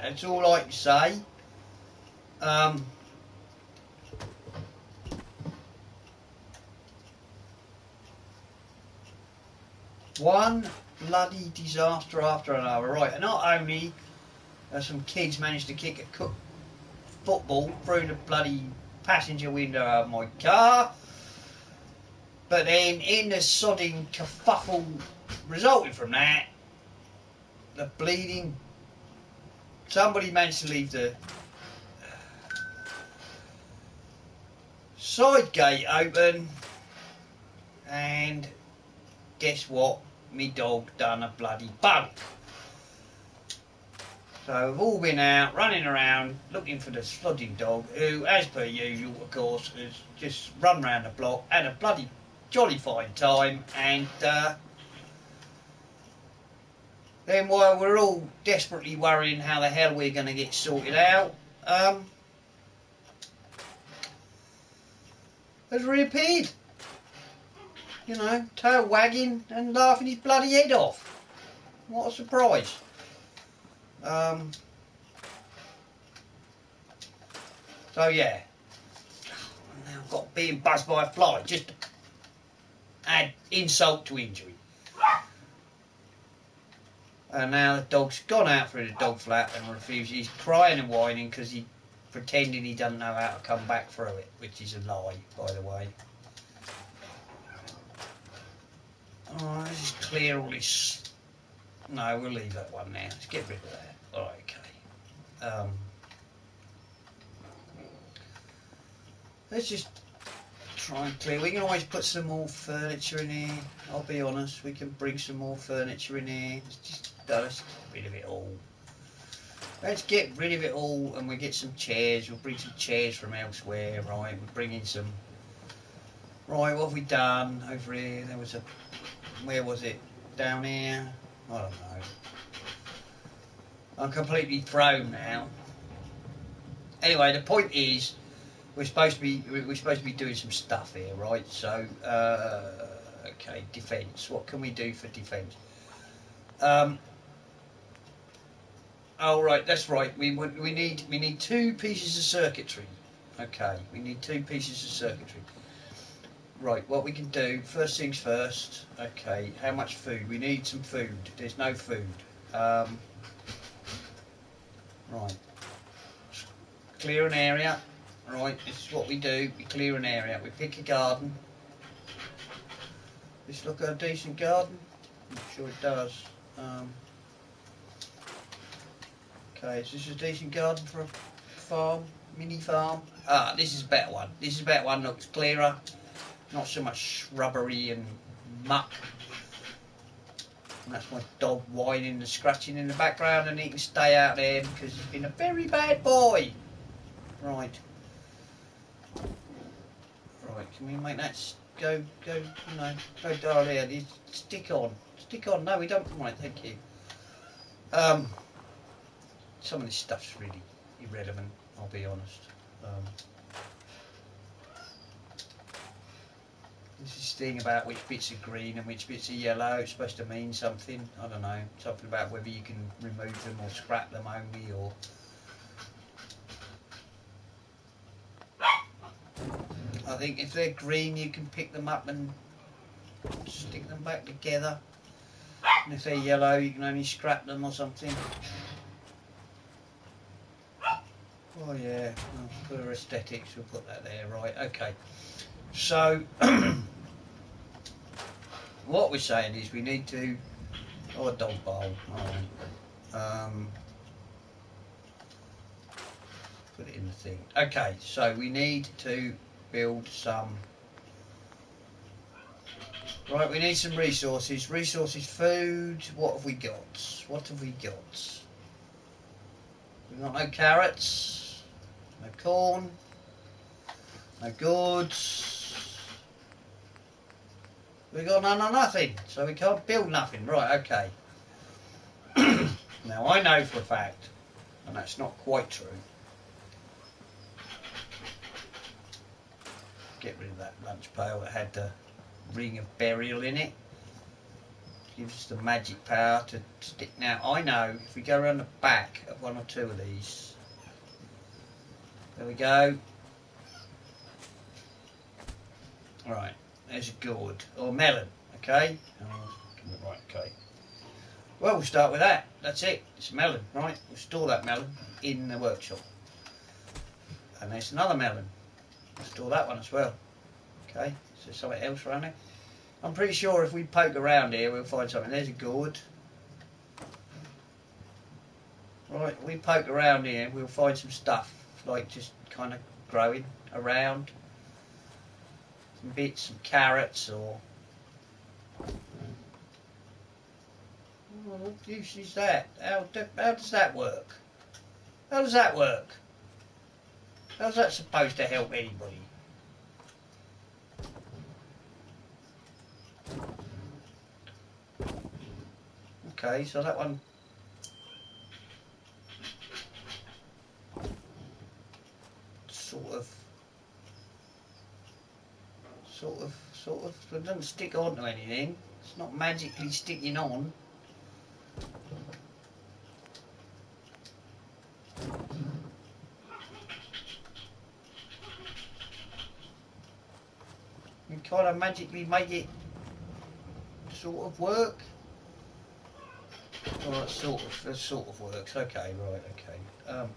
That's all I can say. One bloody disaster after another. Right, and not only some kids managed to kick a football through the bloody passenger window of my car, but then in the sodding kerfuffle resulting from that, the bleeding, somebody managed to leave the side gate open, and guess what? Me dog done a bloody bug. So we've all been out running around looking for the slodding dog, who, as per usual, of course, has just run round the block, had a bloody jolly fine time, and then while we're all desperately worrying how the hell we're going to get sorted out, has reappeared. You know, tail wagging and laughing his bloody head off. What a surprise. So yeah, now I've got being buzzed by a fly, just to add insult to injury. And now the dog's gone out through the dog flap and refuses. He's crying and whining because he's pretending he doesn't know how to come back through it, which is a lie, by the way. Oh, let's just clear all this. No, we'll leave that one now. Let's get rid of that. Alright, okay. Let's just try and clear. We can always put some more furniture in here. I'll be honest, we can bring some more furniture in here. Let's get rid of it all. Let's get rid of it all, and we get some chairs. We'll bring some chairs from elsewhere, right? We'll bring in some. Right, what have we done over here? There was a. Where was it? Down here? I don't know. I'm completely thrown now. Anyway, the point is, we're supposed to be doing some stuff here, right? So, okay, defence. What can we do for defence? Oh right, that's right. We need 2 pieces of circuitry. Okay, we need 2 pieces of circuitry. Right, what we can do, first things first, okay, how much food? We need some food. There's no food. Right. Clear an area. Right, this is what we do. We clear an area. We pick a garden. Does this look like a decent garden? I'm sure it does. Okay, so this is a decent garden for a farm, mini farm. Ah, this is a better one. This is a better one, looks clearer. Not so much shrubbery and muck. And that's my dog whining and scratching in the background, and he can stay out there because he's been a very bad boy. Right. Right, can we make that go, you know, go down there. Stick on. No, we don't. Right, thank you. Some of this stuff's really irrelevant, I'll be honest. This is thing about which bits are green and which bits are yellow. It's supposed to mean something. I don't know. Something about whether you can remove them or scrap them only, or... I think if they're green, you can pick them up and stick them back together. And if they're yellow, you can only scrap them or something. Oh yeah, well, for aesthetics, we'll put that there, right, okay. So, what we're saying is we need to... Oh, a dog bowl, alright. Put it in the thing. Okay, so we need to build some... Right, we need some resources. Resources, food, what have we got? We've got no carrots, no corn, no goods. We've got none of nothing, so we can't build nothing. Right, okay. Now I know for a fact, and that's not quite true. Get rid of that lunch pail that had the ring of burial in it. gives us the magic power to stick. Now I know if we go around the back of one or two of these, there we go. Right, there's a gourd or melon. Okay, right. Okay. Well, we'll start with that. That's it. It's a melon, right? We'll store that melon in the workshop. And there's another melon. We'll store that one as well. Okay, so there's something else around there. I'm pretty sure if we poke around here, we'll find something. There's a gourd. Right, we poke around here, we'll find some stuff, like just kind of growing around. Some bits, some carrots, or... Oh, what use is that? How does that work? How does that work? How's that supposed to help anybody? Okay, so that one... Sort of, it doesn't stick onto anything. It's not magically sticking on. You kind of magically make it sort of work. Well, that sort of works. Okay, right, okay.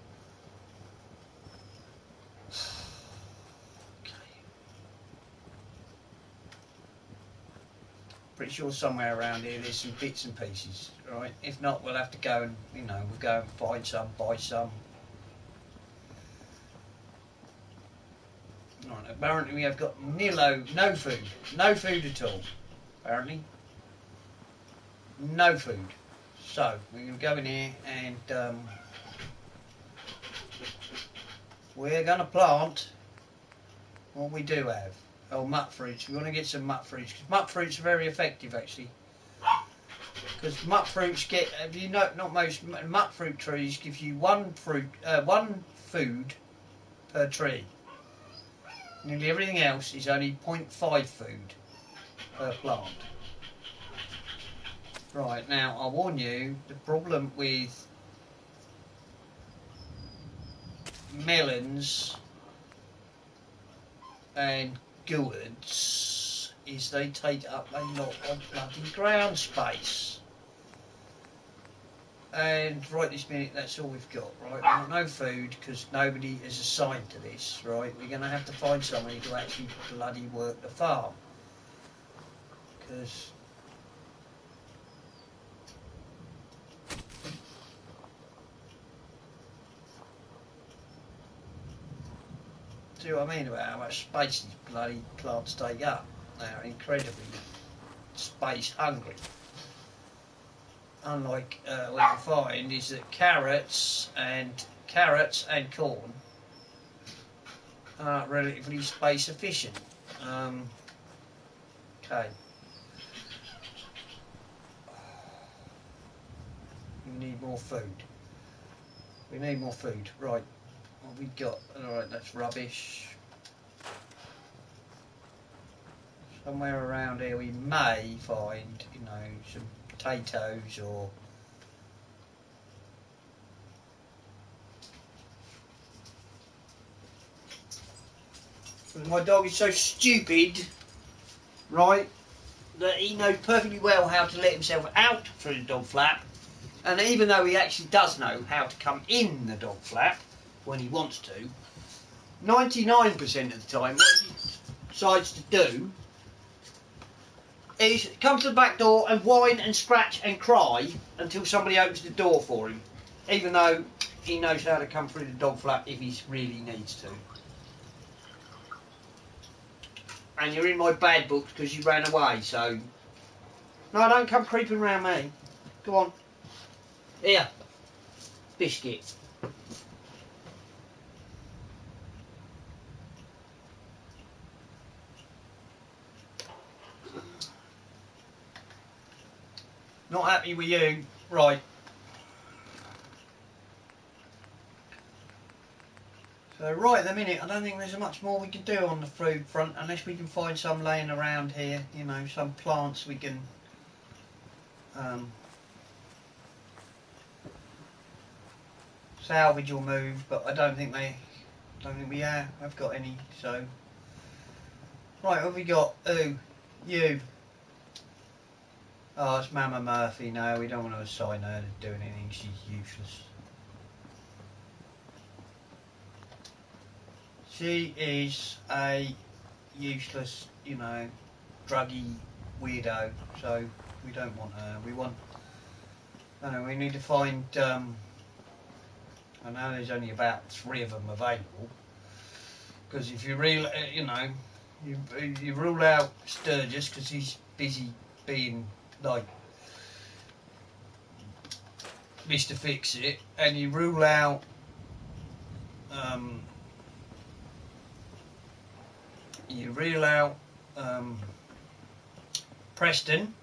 Pretty sure somewhere around here there's some bits and pieces, right? If not, we'll have to go and, we'll go and find some, buy some. Right, apparently we have got no food at all, apparently. No food. So, we're going to go in here and we're going to plant what we do have. Oh, mutt fruits. We want to get some mutt fruits, because mutt fruits are very effective actually. Because mutt fruits get, not most mutt fruit trees give you one food per tree. Nearly everything else is only 0.5 food per plant. Right, now I warn you, the problem with melons and gourds is they take up a lot of bloody ground space. And right this minute, that's all we've got, right? We've got no food because nobody is assigned to this, right? We're going to have to find somebody to actually bloody work the farm. Because... see what I mean about how much space these bloody plants take up? They are incredibly space hungry. Unlike what you find is that carrots and corn are relatively space efficient. Okay. We need more food. We need more food. Right. What we got? Alright, that's rubbish. Somewhere around here we may find, some potatoes or... My dog is so stupid, right, that he knows perfectly well how to let himself out through the dog flap, and even though he actually does know how to come in the dog flap when he wants to, 99% of the time what he decides to do is come to the back door and whine and scratch and cry until somebody opens the door for him, even though he knows how to come through the dog flap if he really needs to. And you're in my bad books because you ran away, so... No, don't come creeping around me. Go on. Here. Biscuit. Not happy with you. Right. So right at the minute, I don't think there's much more we can do on the food front unless we can find some laying around here, some plants we can salvage or move, but I don't think we have got any. So right, what have we got? Who? You. Oh, it's Mama Murphy. No, we don't want to assign her to do anything. She's useless. She is a useless, you know, druggy weirdo. So we don't want her. We want. I don't know. We need to find. I know there's only about 3 of them available. Because if you you know, you rule out Sturgis because he's busy being like Mr. Fix-It, and you rule out Preston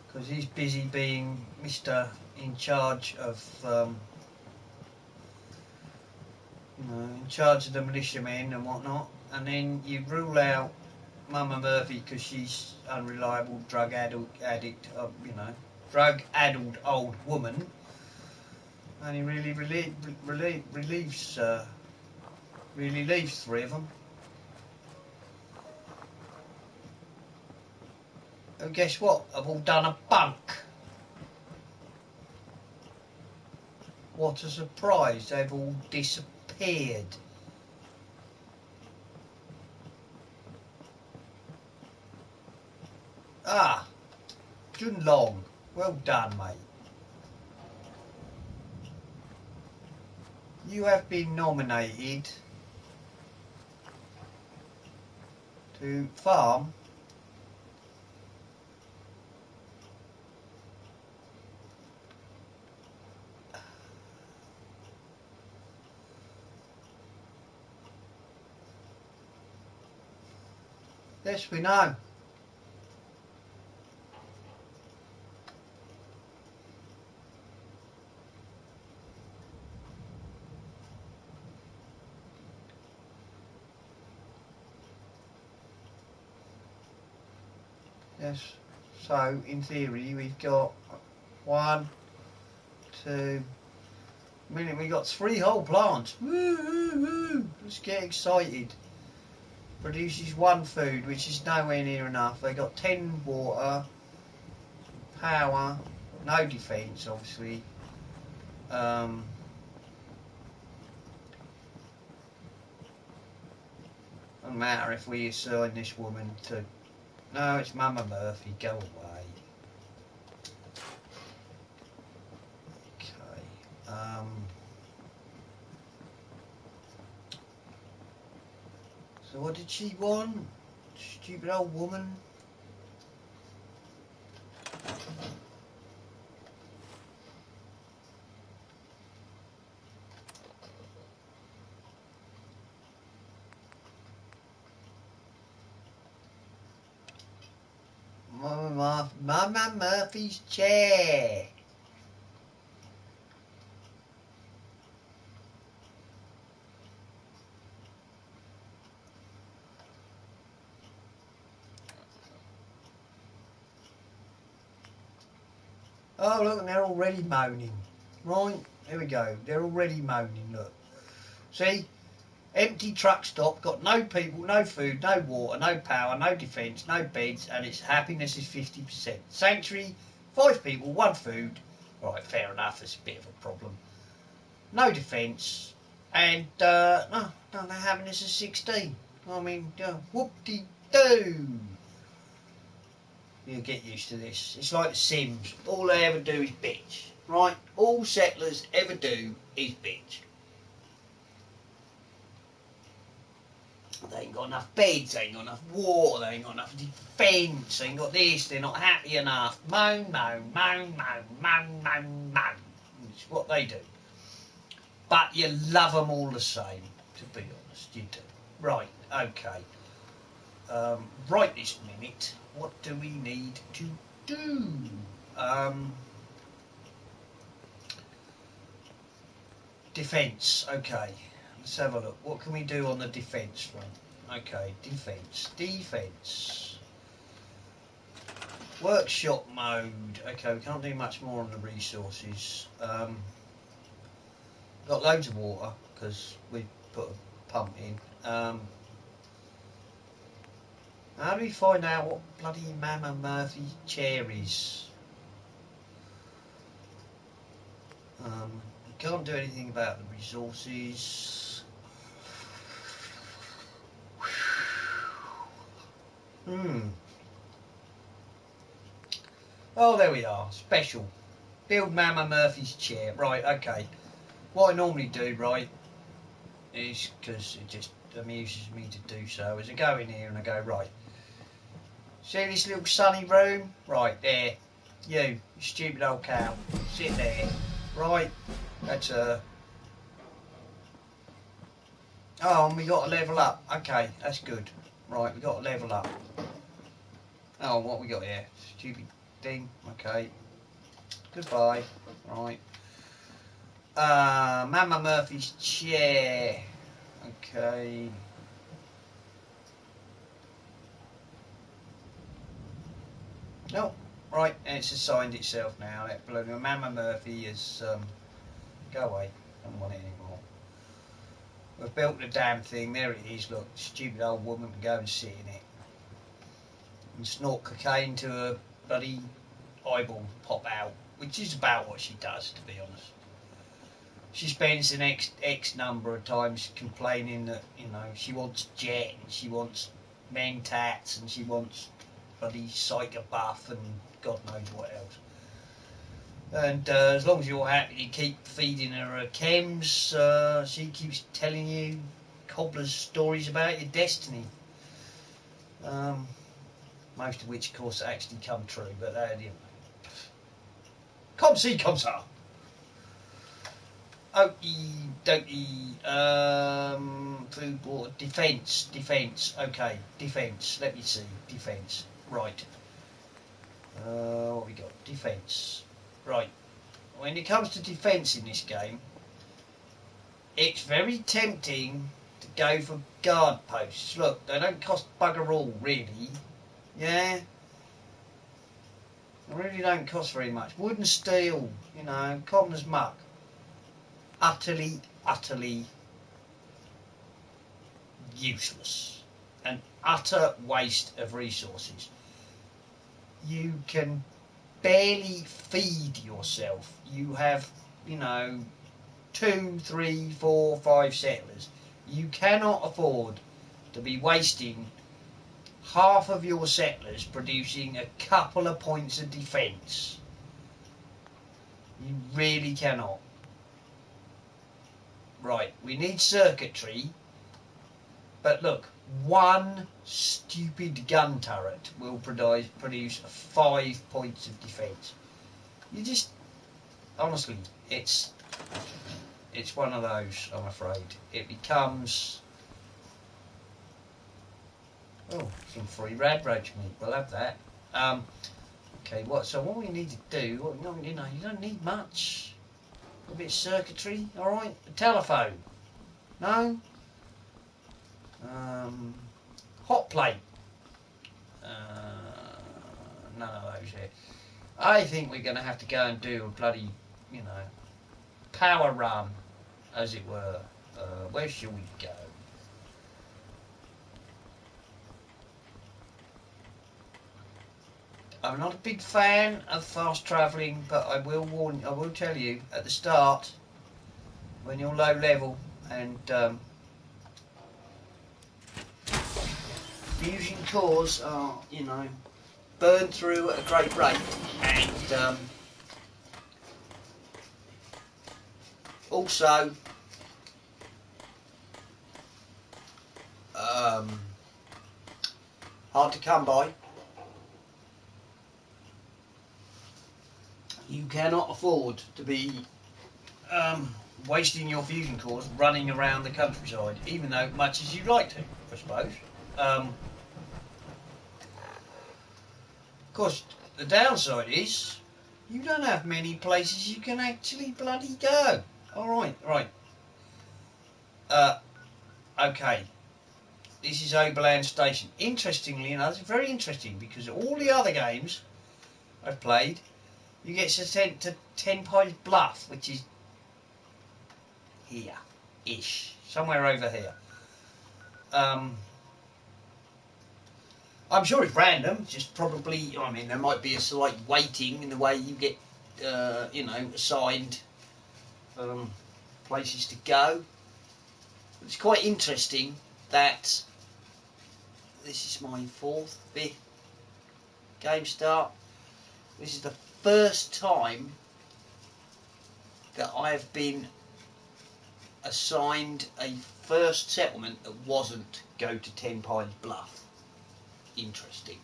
because he's busy being Mr. in charge of you know, in charge of the militiamen and whatnot, and then you rule out Mama Murphy because she's unreliable, drug addict, you know, drug-addled old woman, and he really leaves 3 of them. And guess what? I've all done a bunk. What a surprise! They've all disappeared. Ah, Jun Long, well done, mate. You have been nominated to farm yes, we know. Yes, so in theory we've got 1, 2, minute we got 3 whole plants. Woo, woo, woo. Let's get excited. Produces 1 food, which is nowhere near enough. They got 10 water, power, no defence, obviously. Doesn't matter if we assign this woman to. No, it's Mama Murphy. Go away. Okay. So what did she want? Stupid old woman. Mama Murphy's chair. Oh look, and they're already moaning. Right, there we go. They're already moaning, look. See? Empty truck stop, got no people, no food, no water, no power, no defence, no beds, and its happiness is 50%. Sanctuary, 5 people, 1 food. Right, fair enough, it's a bit of a problem. No defence, and no, their happiness is 16. I mean, whoop-de-doo. You get used to this. It's like The Sims. All they ever do is bitch. Right? All settlers ever do is bitch. They ain't got enough beds, they ain't got enough water, they ain't got enough defence, they ain't got this, they're not happy enough. Moan, moan, moan, moan, moan, moan, moan. It's what they do. But you love them all the same, to be honest, you do. Right, okay. Right this minute, what do we need to do? Defence, okay. Let's have a look. What can we do on the defence front? Okay, defence. Workshop mode. Okay, we can't do much more on the resources. Got loads of water because we put a pump in. How do we find out what bloody Mama Murphy chair is? We can't do anything about the resources. Oh, there we are. Special. Build Mama Murphy's chair. Right, okay. What I normally do, right, is, because it just amuses me to do so, is I go in here and I go, right, see this little sunny room? Right, there. You stupid old cow. Sit there. Right, that's her. Oh, and we got to level up. Okay, that's good. Right, we got to level up. Oh, what we got here? Stupid thing. Okay. Goodbye. Right. Mama Murphy's chair. Okay. No. Right, and it's assigned itself now. That bloody Mama Murphy is go away. I don't want it anymore. We've built the damn thing. There it is. Look, stupid old woman can go and sit in it and snort cocaine to her bloody eyeball pop out, which is about what she does, to be honest. She spends an X number of times complaining that, you know, she wants jet and she wants men tats and she wants bloody psycho buff and God knows what else. And as long as you're happy to keep feeding her chems, she keeps telling you cobbler's stories about your destiny. Most of which, of course, actually come true, but you know. Come see, come sir. Okie dokie. Food, water, defence. Okay, defence. Let me see, defence. Right. What we got? Defence. Right. When it comes to defence in this game, it's very tempting to go for guard posts. Look, they don't cost bugger all, really. Yeah. They really don't cost very much. Wood and steel, you know, common as muck. Utterly useless. An utter waste of resources. You can barely feed yourself. You have, you know, 2, 3, 4, 5 settlers. You cannot afford to be wasting half of your settlers producing a couple of points of defence. You really cannot. Right, we need circuitry, but look, one stupid gun turret will produce 5 points of defence. You just, honestly, it's one of those, I'm afraid. It becomes, oh, some free rad roach meat, we'll have that. Okay, so what we need to do, you know, you don't need much. A bit of circuitry, alright? A telephone. No? Hot plate. None of those here. I think we're going to have to go and do a bloody, you know, power run, as it were. Where shall we go? I'm not a big fan of fast travelling, but I will tell you at the start, when you're low level and fusion cores are, you know, burned through at a great rate, and also hard to come by. You cannot afford to be wasting your fusion cores running around the countryside, even though much as you'd like to, I suppose. Of course, the downside is you don't have many places you can actually bloody go. Alright, right. Okay. This is Oberland Station. Interestingly enough, it's very interesting because all the other games I've played, you get sent to 10 Pines Bluff, which is here-ish, somewhere over here. I'm sure it's random, just probably, I mean, there might be a slight weighting in the way you get, you know, assigned places to go. It's quite interesting that this is my 4th, 5th game start. This is the first time that I have been assigned a first settlement that wasn't go to 10 Pines Bluff. Interesting.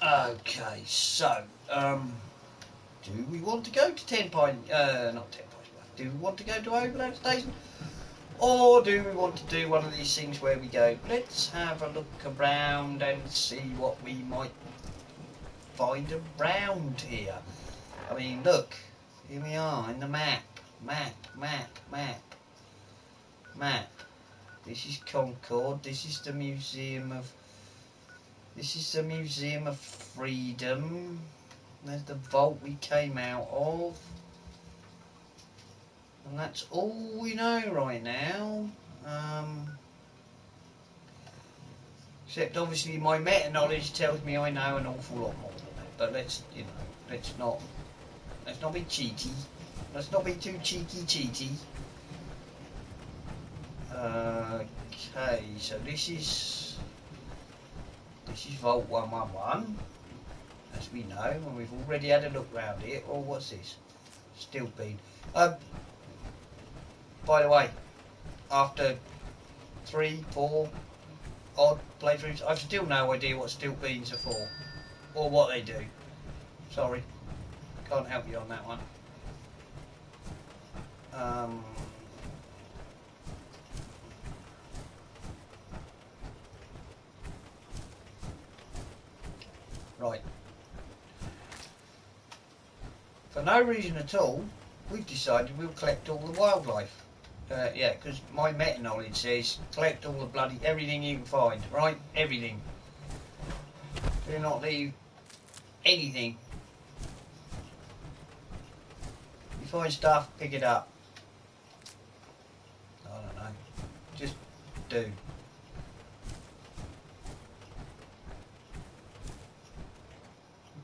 Okay, so do we want to go to 10 Pines? Not 10 Pines Bluff. Do we want to go to Overload Station, or do we want to do one of these things where we go, let's have a look around and see what we might find around here? I mean, look, here we are in the map. This is Concord. This is the Museum of Freedom. There's the vault we came out of. And that's all we know right now. Except obviously my meta knowledge tells me I know an awful lot more than that. But let's not be cheeky. Let's not be too cheeky. Okay, so this is Vault 111, as we know, and we've already had a look round it. Oh, what's this? Still bean. By the way, after 3, 4 odd playthroughs, I've still no idea what stilt beans are for, or what they do. Sorry, can't help you on that one. Right. For no reason at all, we've decided we'll collect all the wildlife. Yeah, because my meta knowledge says collect all the bloody everything you can find. Right, everything. Do not leave anything. You find stuff, pick it up. I don't know. Just do.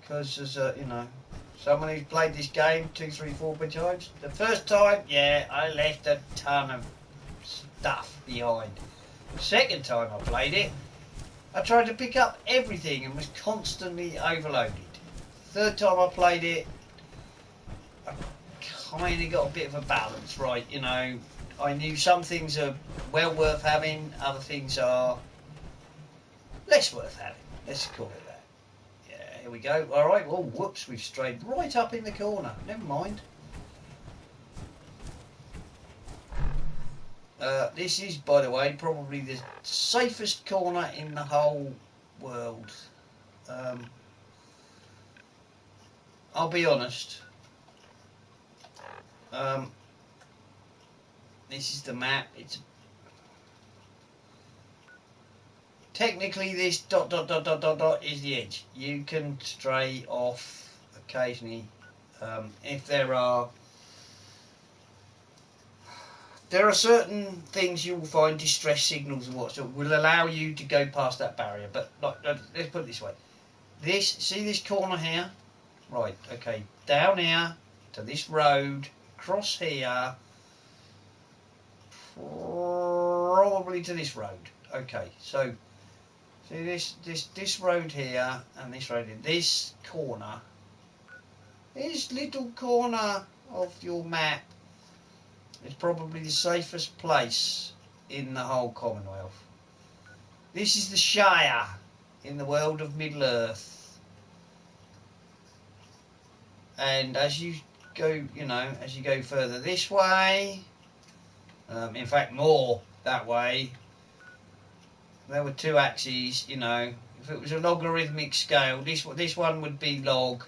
Because as you know, someone who's played this game 2, 3, 4 times. The first time, yeah, I left a ton of stuff behind. The second time I played it, I tried to pick up everything and was constantly overloaded. Third time I played it, I kind of got a bit of a balance, right? You know, I knew some things are well worth having, other things are less worth having. Let's call it that. Yeah, here we go. All right. Well, whoops, we've strayed right up in the corner. Never mind. This is, by the way, probably the safest corner in the whole world. I'll be honest. This is the map. It's technically this ... is the edge. You can stray off occasionally if there are certain things you will find, distress signals and what will allow you to go past that barrier. But let's put it this way: see this corner here, right? Okay, down here to this road, across here, probably to this road. Okay, so see this road here and this road in this corner. This little corner of your map is probably the safest place in the whole Commonwealth. This is the Shire in the world of Middle Earth. And as you go, as you go further this way, in fact more that way, there were 2 axes, if it was a logarithmic scale, this one would be log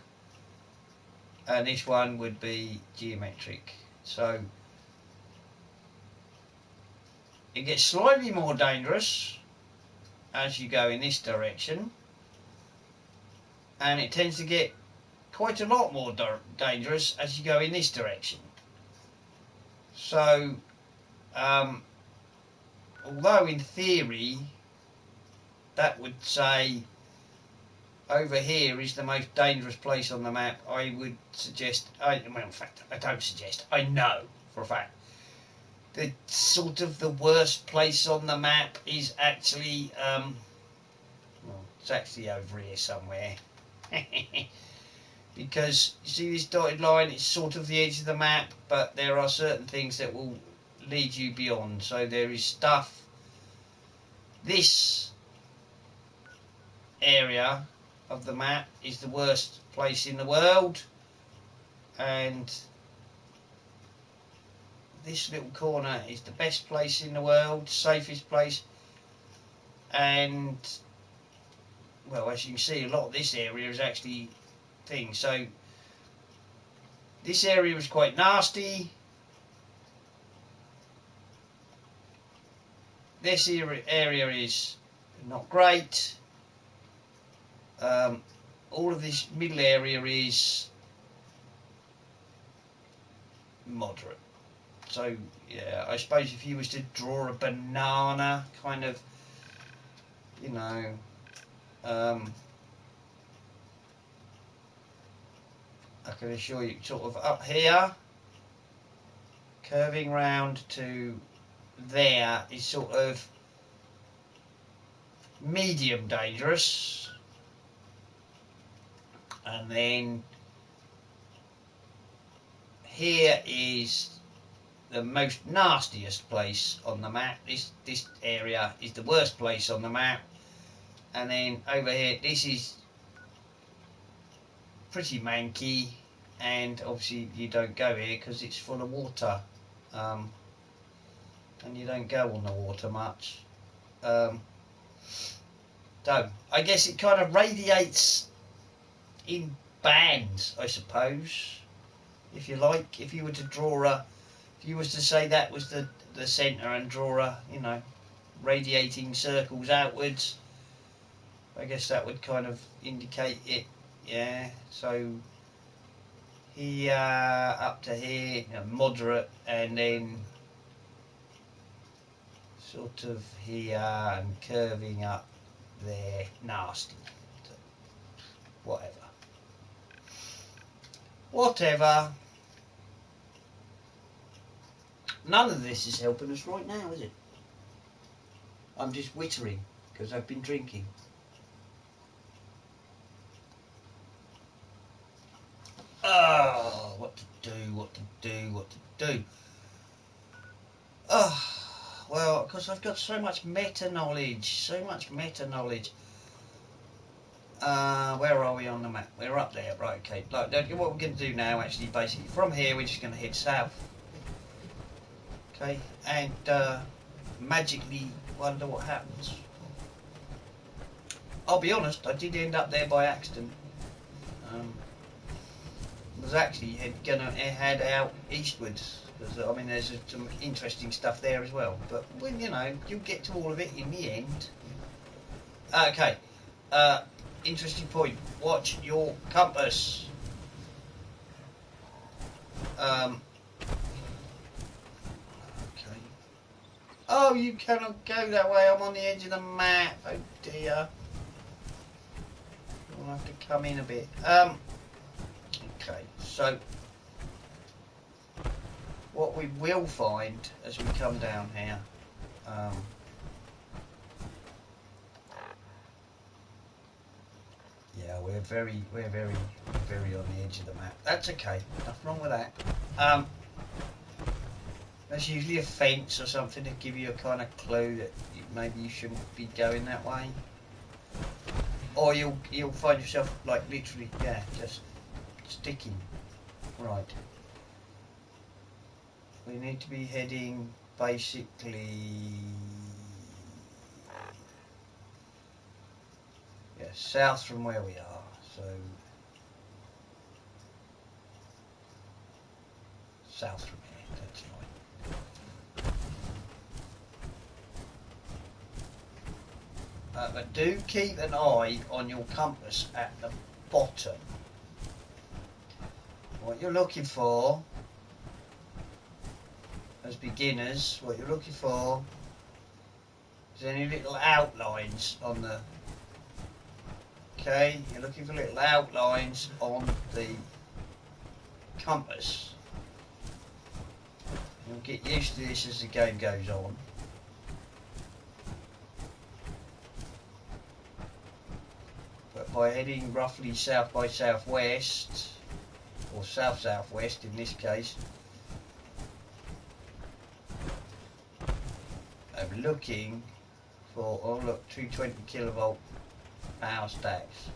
and this one would be geometric. So it gets slightly more dangerous as you go in this direction. and it tends to get quite a lot more dangerous as you go in this direction. So, although in theory that would say over here is the most dangerous place on the map, I would suggest, well in fact I don't suggest, I know for a fact, the sort of the worst place on the map is actually, well, it's actually over here somewhere. Because you see this dotted line, it's sort of the edge of the map, but there are certain things that will lead you beyond. So there is stuff, this area of the map is the worst place in the world, and this little corner is the best place in the world, safest place, and well, as you can see, a lot of this area is actually things. So this area was quite nasty. This area is not great. All of this middle area is moderate. So yeah, I suppose if you was to draw a banana kind of, you know, I can assure you, sort of up here, curving round to there is sort of medium dangerous, and then here is the most nastiest place on the map. This area is the worst place on the map, and then over here this is pretty manky, and obviously you don't go here because it's full of water, and you don't go on the water much. So I guess it kind of radiates in bands, I suppose, if you like. If you were to draw a, if you was to say that was the centre and draw a, you know, radiating circles outwards, I guess that would kind of indicate it. Yeah, so here up to here, you know, moderate, and then sort of here and curving up there, nasty. So, whatever. None of this is helping us right now, is it? I'm just wittering because I've been drinking. Oh, what to do. Oh, well, because I've got so much meta knowledge. Where are we on the map? We're up there, right? Okay. Like, what we're going to do now, actually, basically, from here, we're just going to head south. Okay, and magically wonder what happens. I'll be honest, I did end up there by accident. Was actually gonna head out eastwards, because I mean there's some interesting stuff there as well, but when you know, you'll get to all of it in the end. Okay, interesting point, watch your compass. Okay. Oh, you cannot go that way, I'm on the edge of the map. Oh dear, we'll have to come in a bit. Okay, so what we will find as we come down here, yeah, we're very on the edge of the map. That's okay, nothing wrong with that. There's usually a fence or something to give you a kind of clue that maybe you shouldn't be going that way, or you'll find yourself like literally, yeah, just sticking. Right, we need to be heading basically, yeah, south from where we are. So south from here, that's right. But do keep an eye on your compass at the bottom. What you're looking for, as beginners, what you're looking for is any little outlines on the... Okay, you're looking for little outlines on the compass. You'll get used to this as the game goes on. But by heading roughly south by southwest, or south-southwest in this case, I'm looking for, oh look, 220 kilovolt power stacks.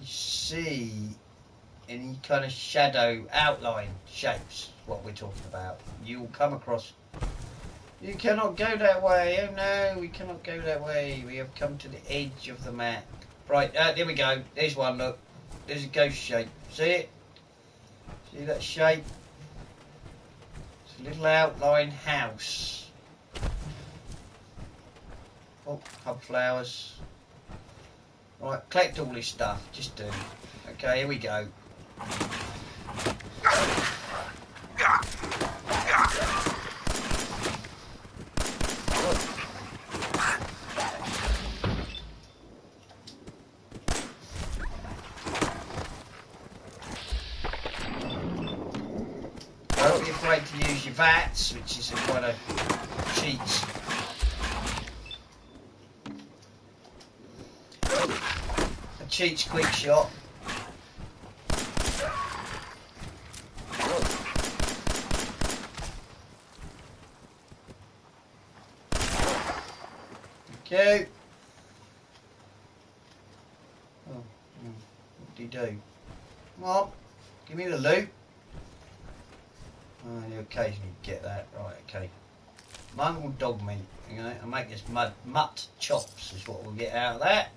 See any kind of shadow outline shapes, what we're talking about, you will come across. You cannot go that way. Oh no, we cannot go that way. We have come to the edge of the map. Right, there we go. There's one, look. There's a ghost shape. See it? See that shape? It's a little outline house. Oh, hub flowers. Right, collect all this stuff. Just do. Okay, here we go. Don't be afraid to use your VATs, which is a kind of cheats. Cheats quick shot. Okay. Oh, what did he do? Come on, give me the loot. Oh, you occasionally get that. Right, okay. Mongrel dog meat. You know, I'll make this mutt chops is what we'll get out of that.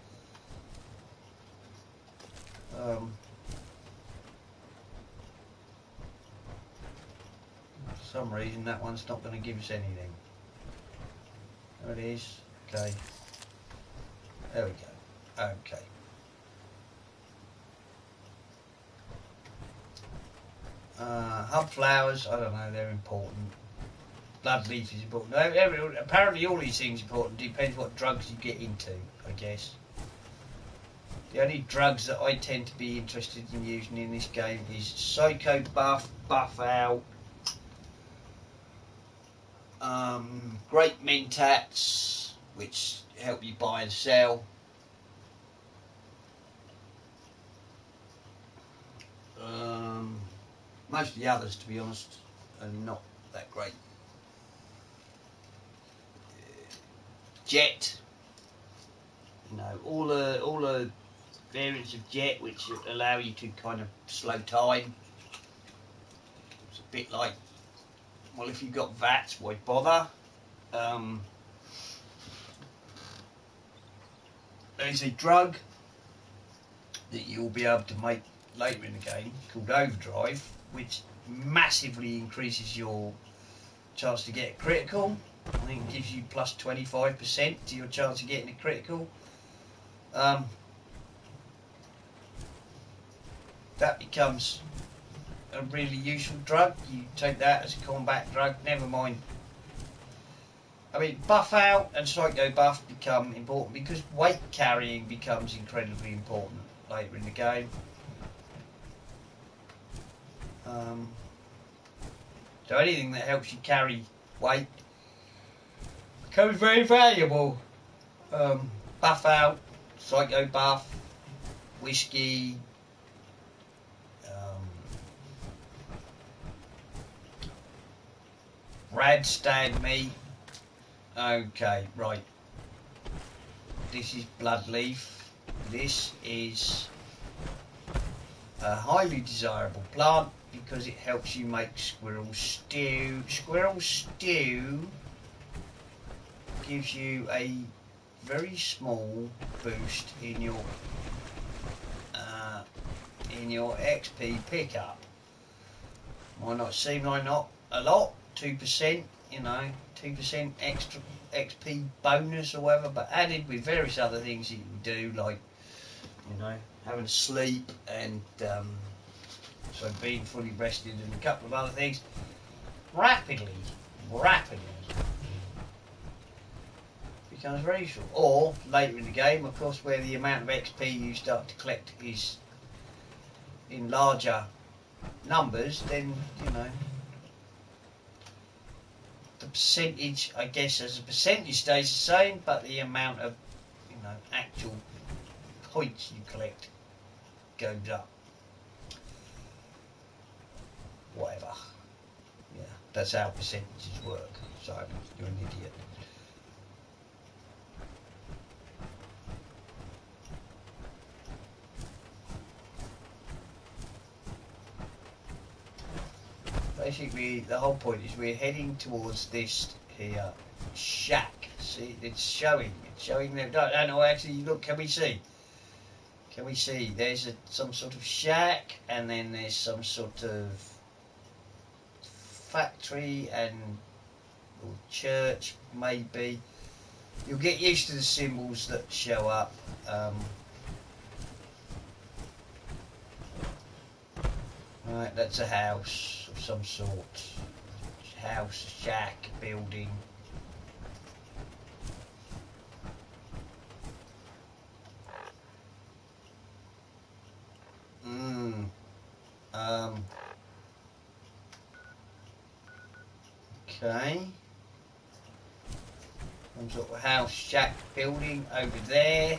For some reason that one's not going to give us anything. There it is. Okay. There we go. Okay. Hub flowers, I don't know, they're important. Blood leaf is important. Apparently all these things are important. Depends what drugs you get into, I guess. The only drugs that I tend to be interested in using in this game is Psycho Buff, Buff Out, Great Mentats, which help you buy and sell. Most of the others, to be honest, are not that great. Jet, you know, all the variants of jet which allow you to kind of slow time. It's a bit like, well, if you've got VATs, why bother? There's a drug that you'll be able to make later in the game called Overdrive, which massively increases your chance to get a critical. I think it gives you plus 25% to your chance of getting a critical. That becomes a really useful drug. You take that as a combat drug, never mind. I mean, Buff Out and Psycho Buff become important because weight carrying becomes incredibly important later in the game. So anything that helps you carry weight becomes very valuable. Buff Out, Psycho Buff, Whiskey, Rad Stag Meat. Okay, right. This is Blood Leaf. This is a highly desirable plant because it helps you make squirrel stew. Squirrel stew gives you a very small boost in your XP pickup. Might not seem like not a lot, 2%, you know, 2% extra XP bonus or whatever, but added with various other things you can do, like, you know, having sleep and so being fully rested and a couple of other things, rapidly becomes very useful. Or later in the game, of course, where the amount of XP you start to collect is in larger numbers, then, you know, the percentage, I guess, as a percentage stays the same, but the amount of, you know, actual points you collect goes up. Whatever. Yeah, that's how percentages work. So you're an idiot. Basically, the whole point is we're heading towards this here shack. See, it's showing that. No, no, actually, look. Can we see? Can we see? There's some sort of shack, and then there's some sort of factory and or church, maybe. You'll get used to the symbols that show up. Right, that's a house of some sort. House, shack, building. Okay. Some sort of house, shack, building over there.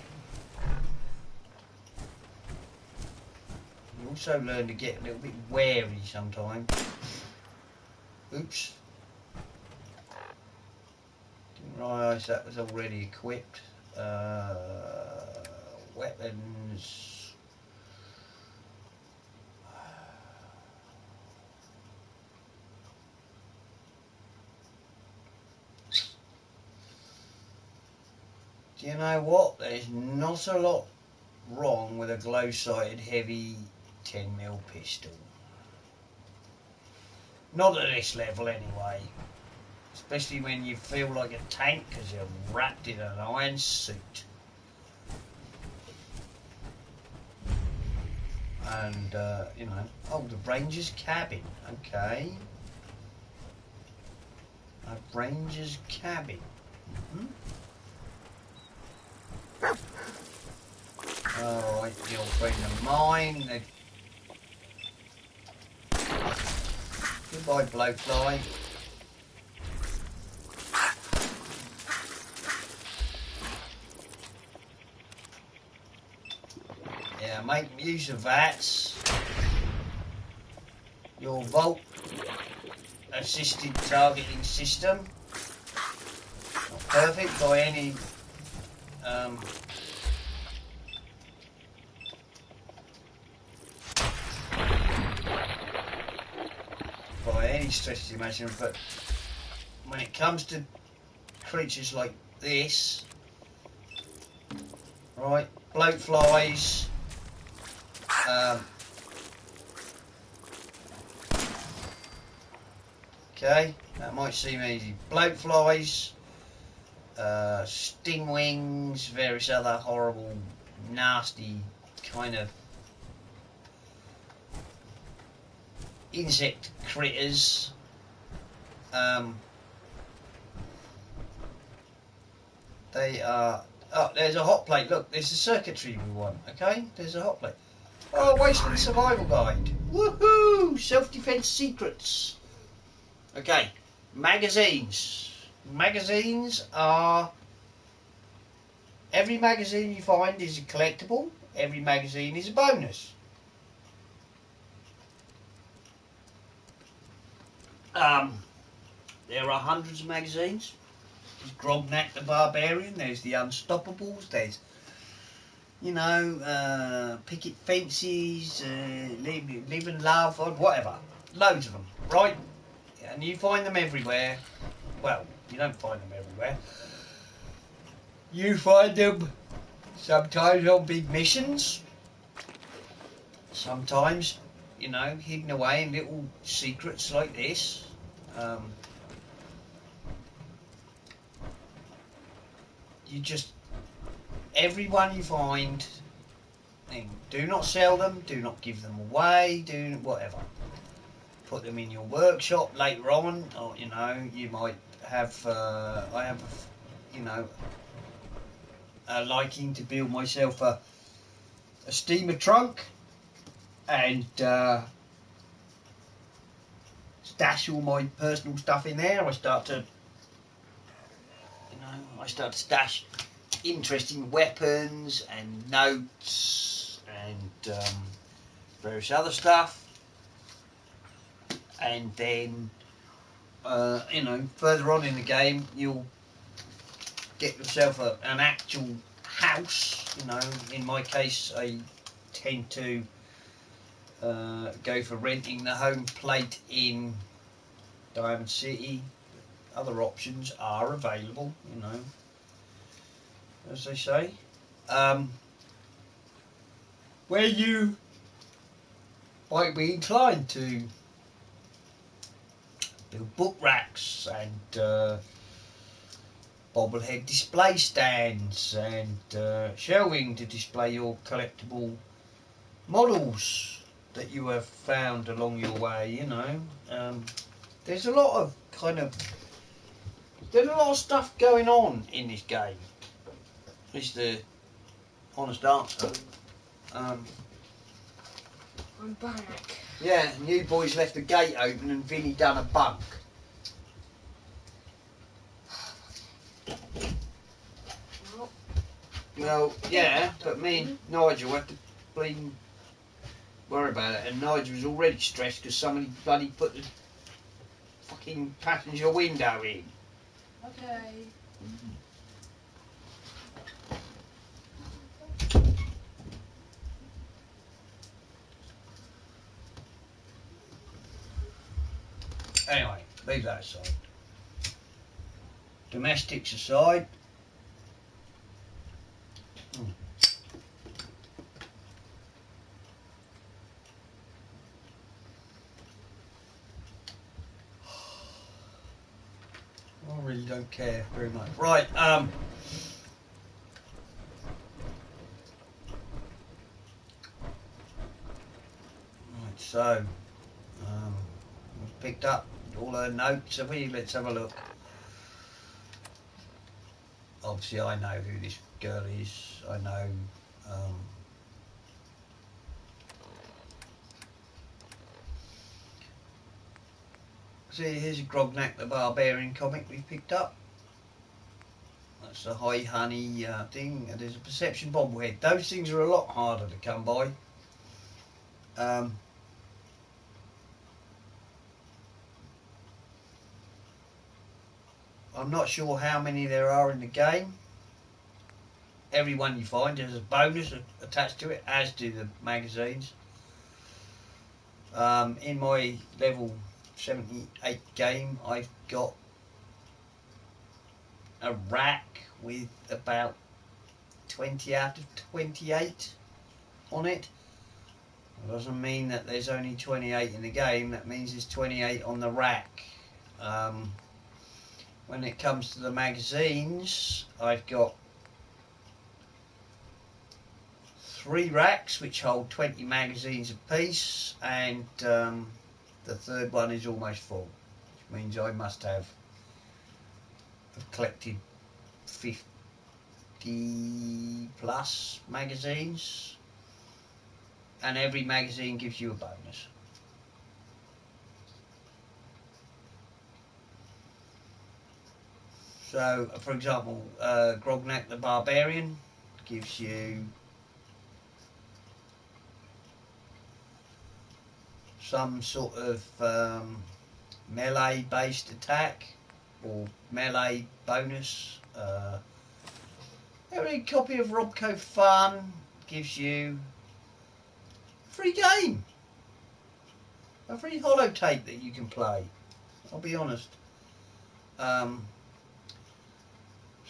You also learn to get a little bit wary sometimes. Oops. Didn't realise that was already equipped. Weapons. Do you know what? There's not a lot wrong with a glow-sighted heavy 10mm pistol. Not at this level anyway. Especially when you feel like a tank because you're wrapped in an iron suit. And, you know, oh, the ranger's cabin. Okay. A ranger's cabin. Alright, the old friend of mine. Goodbye, blowfly. Yeah, make use of that. Your Vault assisted targeting system. Not perfect by any stretch of the imagination, but when it comes to creatures like this, right, bloatflies, okay, that might seem easy. Bloatflies, stingwings, various other horrible, nasty kind of insect critters. They are. Oh, there's a hot plate. Look, there's a circuitry we want. Okay, there's a hot plate. Oh, Wasteland Survival Guide. Woohoo! Self-defense secrets. Okay, magazines. Magazines are. Every magazine you find is a collectible. Every magazine is a bonus. There are hundreds of magazines. There's Grognak the Barbarian, there's the Unstoppables, there's, you know, Picket Fences, Live and Love, or whatever. Loads of them, right? And you find them everywhere. Well, you don't find them everywhere. You find them sometimes on big missions, sometimes, you know, hidden away in little secrets like this. You just, everyone you find, do not sell them, do not give them away, do whatever. Put them in your workshop later on, or, you know, you might have, I have, you know, a liking to build myself a steamer trunk and stash all my personal stuff in there. I start to stash interesting weapons and notes and various other stuff. And then, you know, further on in the game, you'll get yourself an actual house. You know, in my case, I tend to go for renting the home plate in Diamond City. Other options are available, you know, as they say. Where you might be inclined to build book racks and bobblehead display stands and shelving to display your collectible models that you have found along your way, you know. There's a lot of stuff going on in this game. Is the honest answer. I'm back. Yeah, and you boys left the gate open and Vinny done a bunk. Well, yeah, but me and Nigel had to worry about it, and Nigel was already stressed because somebody bloody put the fucking passenger window in. Okay. Anyway, leave that aside. Domestics aside. I really don't care very much. Right, so we've picked up all her notes, have we? Let's have a look. Obviously I know who this girl is. I know see, here's a Grognak the Barbarian comic we've picked up. That's a high honey thing, and there's a perception bobblehead. Those things are a lot harder to come by. I'm not sure how many there are in the game. Every one you find has a bonus attached to it, as do the magazines. In my level 78 game, I've got a rack with about 20 out of 28 on it. It doesn't mean that there's only 28 in the game, that means there's 28 on the rack. When it comes to the magazines, I've got 3 racks which hold 20 magazines apiece, and the third one is almost full, which means I must have collected 50 plus magazines, and every magazine gives you a bonus. So, for example, Grognak the Barbarian gives you some sort of melee based attack or melee bonus. Every copy of Robco Fun gives you a free game, a free holotape that you can play. I'll be honest.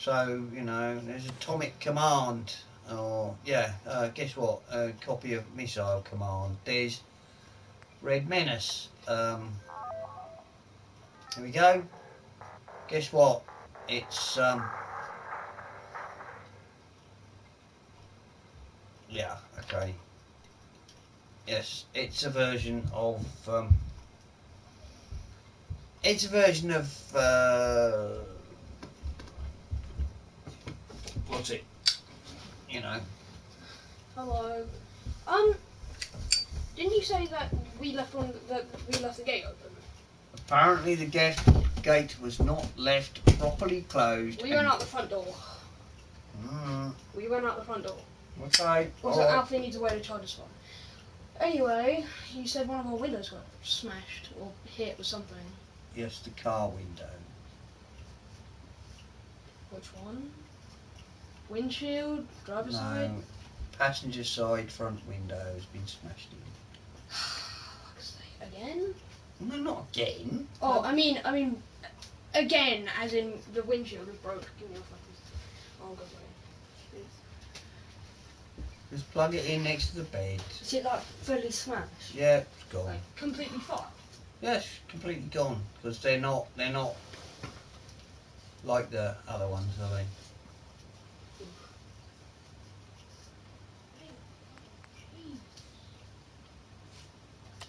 So, you know, there's Atomic Command, or, yeah, guess what? A copy of Missile Command. There's Red Menace. Here we go. Guess what? It's, yeah, okay. Yes, it's a version of, what's it? You know. Hello. Didn't you say that we left the gate open? Apparently the gate was not left properly closed. We went out the front door. We went out the front door. Okay. Also, Alfie needs a way to charge his phone. Anyway, you said one of our windows got smashed or hit with something. Yes, the car window. Which one? Windshield? Driver's side? Passenger side front window has been smashed in. Again? No, not again. Oh, no. I mean, again, as in the windshield was broke. Give me a fucking. Oh, go away. Just plug it in next to the bed. Is it like fully smashed? Yeah, it's gone. Like, completely fucked? Yes, completely gone. Because they're not like the other ones, are they?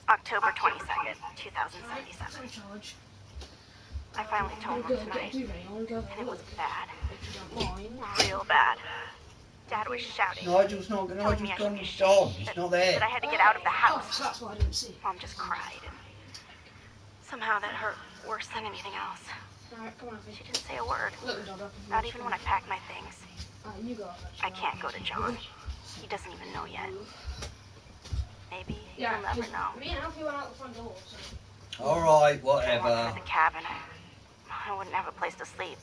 October 22nd, 2077. I finally told him tonight, and it was bad. Real bad. Dad was shouting. Nigel's gone. He's gone. He's not there. That I had to get out of the house. Oh, so that's why I didn't see. Mom just cried, and somehow that hurt worse than anything else. Alright, come on, She didn't say a word. Look, Not even when I packed my things. You go. I can't go to John. He doesn't even know yet. Maybe he'll never know. Me and Alfie went out the front door, so. Alright, If it weren't whatever. for the cabin, I wouldn't have a place to sleep.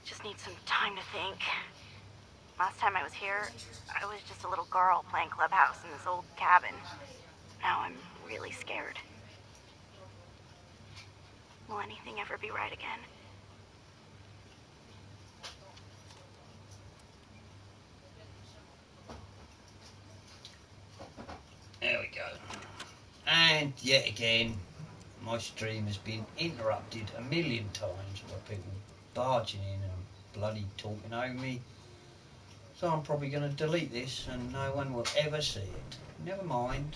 Just need some time to think. Last time I was here, I was just a little girl playing clubhouse in this old cabin. Now I'm really scared. Will anything ever be right again? There we go. And yet again, my stream has been interrupted a million times by people barging in and bloody talking over me. So I'm probably going to delete this and no one will ever see it. Never mind.